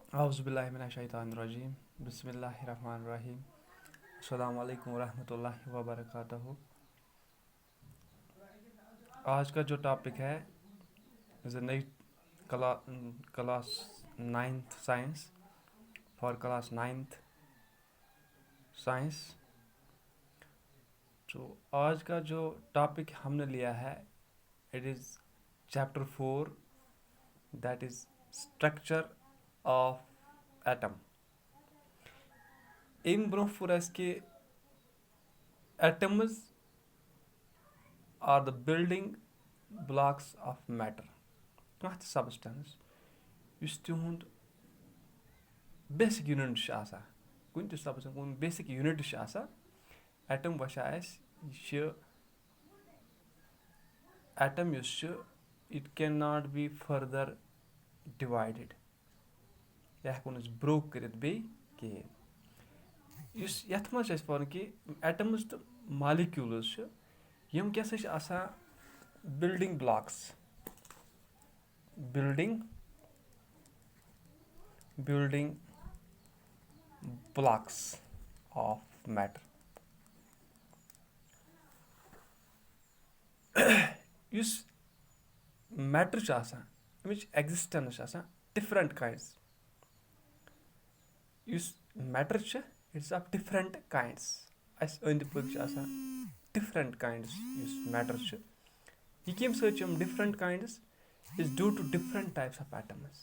औज़ुबिल्लाहिमिनश्शैतानिर्रजीम बिस्मिल्लाहिर्रहमानिर्रहीम अस्सलामु अलैकुम वरहमतुल्लाहि वबरकातुहू। आज का जो टॉपिक है इज़ अ नई class ninth science for class ninth science. तो आज का जो टॉपिक हमने लिया है it is chapter 4 that is structure of atom. In bro फुर अस कि atoms are the building blocks of matter. कहाँ substance यस तिहुंद basic unit छ आसा कुन त substance कुन basic unit छ आसा atom वशा अस यह atom यस छ it cannot be further divided यह हेकुन अस ब्रोक करित बे के यस यथ मज अस पन कि atoms तो molecules छ यम कैसे छ आसा building blocks of matter. Yes matter छ आसा अमिच existence छ आसा different kinds. यस matter छ it's of different kinds. अस अंद पक छ आसा different kinds यस matter छ ये केम सच हम different kinds is due to different types of atoms.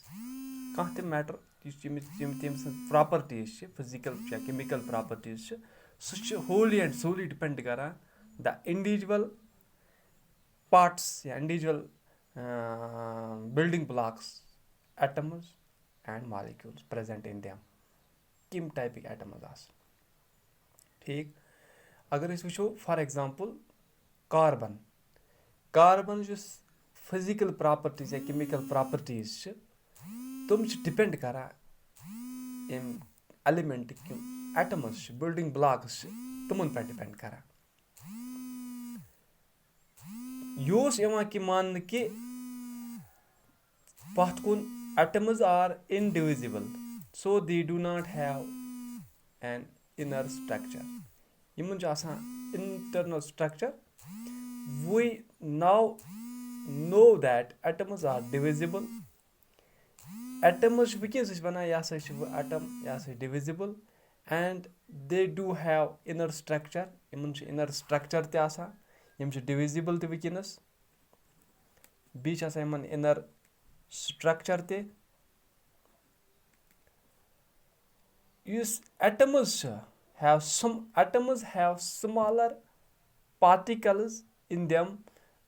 कहाँ ते matter यस properties छ physical या chemical properties छ सच wholly and solely depend करा the individual parts या individual building blocks atoms and molecules present in them. Kim टाइपिक atoms आस ठीक अगर इस वुचो फॉर एग्जांपल कार्बन जो फिजिकल प्रॉपर्टीज या केमिकल प्रॉपर्टीज छ तुम डिपेंड करा इन एलिमेंट किम एटम्स छ बिल्डिंग ब्लॉक्स छ तुमन पे डिपेंड करा योस यवा कि मान कि पथ कुन atoms are indivisible so they do not have an inner structure. Yemen जो आसान internal structure we now know that atoms are divisible. Atoms वकिस इस बना या से atom या से divisible and they do have inner structure. Yemen जो inner structure ते आसान यम जो divisible ते वकिनस बीच आसान यमन inner structure ते atoms have smaller particles in them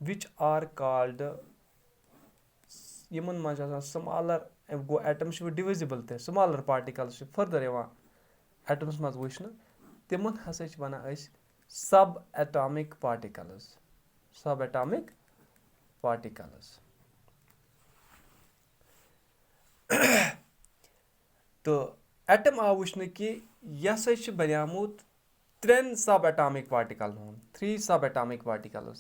which are called Yemen मज smaller गो atoms divisible ते smaller particles further atoms मज वुचन तिमन हसा वना subatomic particles. तो एटम आव वुचन कि यह हसा बनियामुत 3 subatomic particles हूँ 3 subatomic particles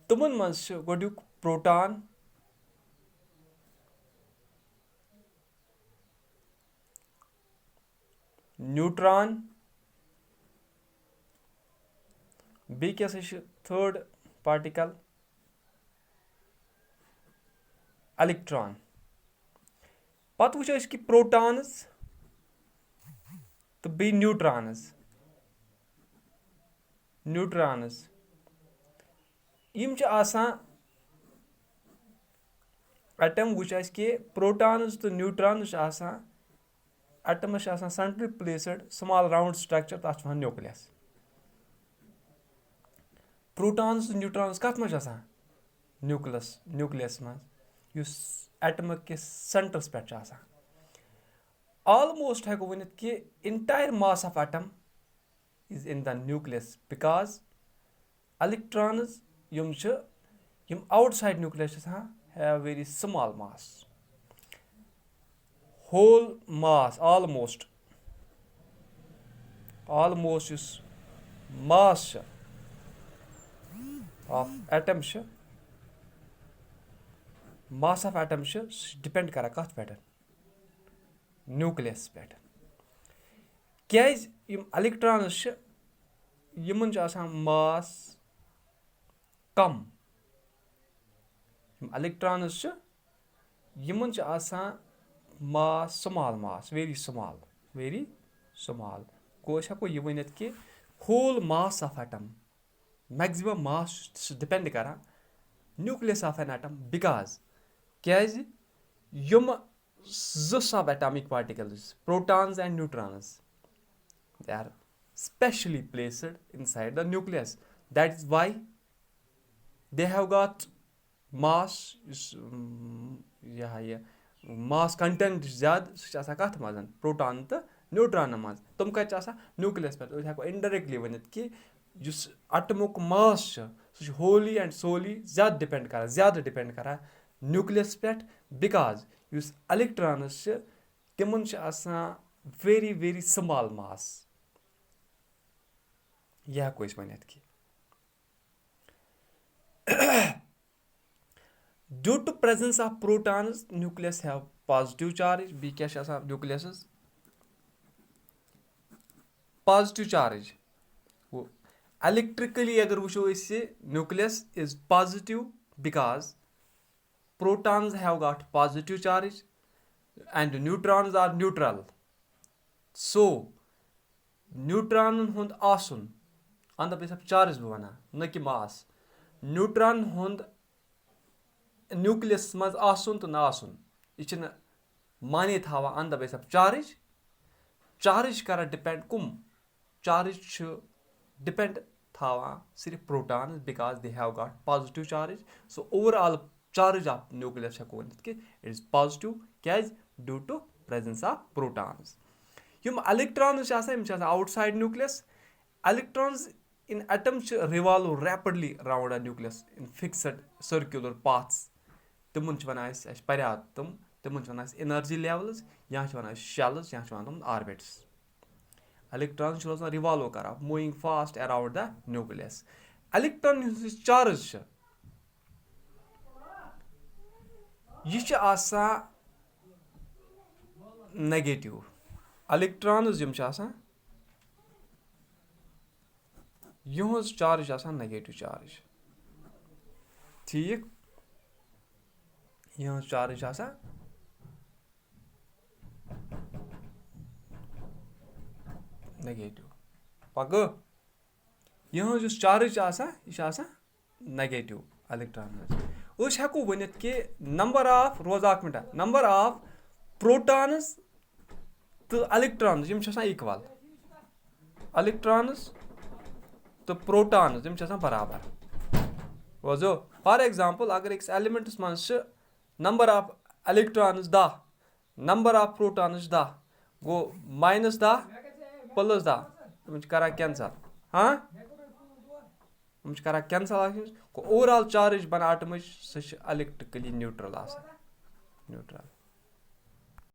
तुमन मज गोडुक प्रोटॉन न्यूट्रॉन बी क्या थर्ड पार्टिकल इलेक्ट्रॉन पत वुचो कि प्रोटॉन्स तो बी न्यूट्रॉन्स यम आसान एटम वुच कि प्रोटॉन्स तो न्यूट्रॉन्स आसान एटमस आसान centrally placed small round structure तथ वन न्यूक्लियस. प्रोटॉन्स तो न्यूट्रॉन्स कत मज आसान न्यूक्लियस मज युस एटम के सेंटरस पे आसान almost हेको वनित कि entire mass of atom is in the nucleus because electrons yum outside nucleus have very small mass. Whole mass almost is mass of atom mass of atom چھُ سُہ چھُ depend کران کَتھ پٮ۪ٹھ نیوکلِیس پٮ۪ٹھ کیازِ یِم الیکٹرانٕز چھِ یِمن چھُ آسان ماس کم یِم الیکٹرانٕز چھِ یِمن چھُ آسان ماس سمال ماس ویری سمال گوٚو أسۍ ہٮ۪کو یہِ ؤنِتھ کہِ whole mass of atom maximum mass چھُ ڈِپینڈ کران nucleus of an atom because کیازِ یِم زٕ subatomic particles protons and neutrons they are specially placed inside the nucleus. That is why they have got mass mass content زیادٕ سُہ چھُ آسان کَتھ منٛز پروٹان تہٕ نیوٹرانن منٛز تِم کَتہِ چھِ آسان نیوکلِیس پٮ۪ٹھ أسۍ ہٮ۪کو اِنڈایریکٹلی ؤنِتھ کہِ یُس اٹمُک ماس چھُ سُہ چھُ ہولی اینڈ سولی زیادٕ ڈِپینڈ کران نیوکلِیس پٮ۪ٹھ بِکاز یُس الیکٹرانٕز چھِ تِمن چھُ آسان ویری ویری سمال ماس یہِ ہٮ۪کو أسۍ ؤنِتھ کہِ due to presence of protons nucleus have positive charge بیٚیہِ کیاہ چھُ آسان نیوکلِیسس پازٹِو چارٕج گوٚو الیکٹرکلی اگر وٕچھو أسۍ nucleus is positive because protons have got positive charge and neutrons are neutral so نیوٹرانن ہُنٛد آسُن on the base of charge بہٕ وَنان نہ کہِ ماس نیوٹران ہُنٛد نیوکلِیس منٛز آسُن تہٕ نہ آسُن یہِ چھِنہٕ مانے تھاوان on the base of charge کران ڈِپینڈ کُم چارٕج چھُ ڈِپینڈ تھاوان صرف protons because they have got positive charge so overall charge of nucleus ہٮ۪کو ؤنِتھ کہِ اِٹ از پازٹِو کیازِ due to presence of protons یِم الیکٹرانٕز چھِ آسان یِم چھِ آسان outside nucleus electrons in atom چھِ revolve ریپِڈلی اراوُنڈ a نیوکلِیس in فِکسڈ circular paths تِمن چھِ وَنان أسۍ پَریو تِمن چھِ وَنان أسۍ انرجی لیولٕز یا چھِ وَنان أسۍ شیلٕز یا چھِ وَنان تِمن آربِٹٕس الیکٹرانٕز چھِ روزان رِوالو کران موٗوِنگ فاسٹ اراوُنڈ د نیوکلِیس الیکٹران یُس چارٕج چھُ یہِ چھُ آسان نیگیٹِو الیکٹرانٕز یِم چھِ آسان یِہُنٛز چارٕج چھِ آسان نیگیٹِو چارٕج ٹھیٖک یِہٕنٛز چارٕج چھِ آسان نیگیٹِو پَگہٕ یِہٕنٛز یُس چارٕج چھِ آسان یہِ چھِ آسان نیگیٹِو الیکٹرانٕز أسۍ ہٮ۪کو ؤنِتھ کہِ نمبر آف روز اکھ مِنٹ نمبر آف پروٹانٕز تہٕ الیکٹرانٕز یِم چھِ آسان اِکوَل الیکٹرانٕز تہٕ پروٹانٕز یِم چھِ آسان برابر بوزو فار ایگزامپٕل اگر أکِس ایلِمنٹس منٛز چھِ نمبر آف الیکٹرانٕز 10 نمبر آف پروٹانٕز 10 گوٚو -10 + 10 یِم چھِ کران کینسل یِم چھِ کران کینسل گوٚو اوور آل چارٕج بَنان ایٹمٕچ سۄ چھِ الیکٹرکلی نیوٗٹرل آسان نیوٗٹرل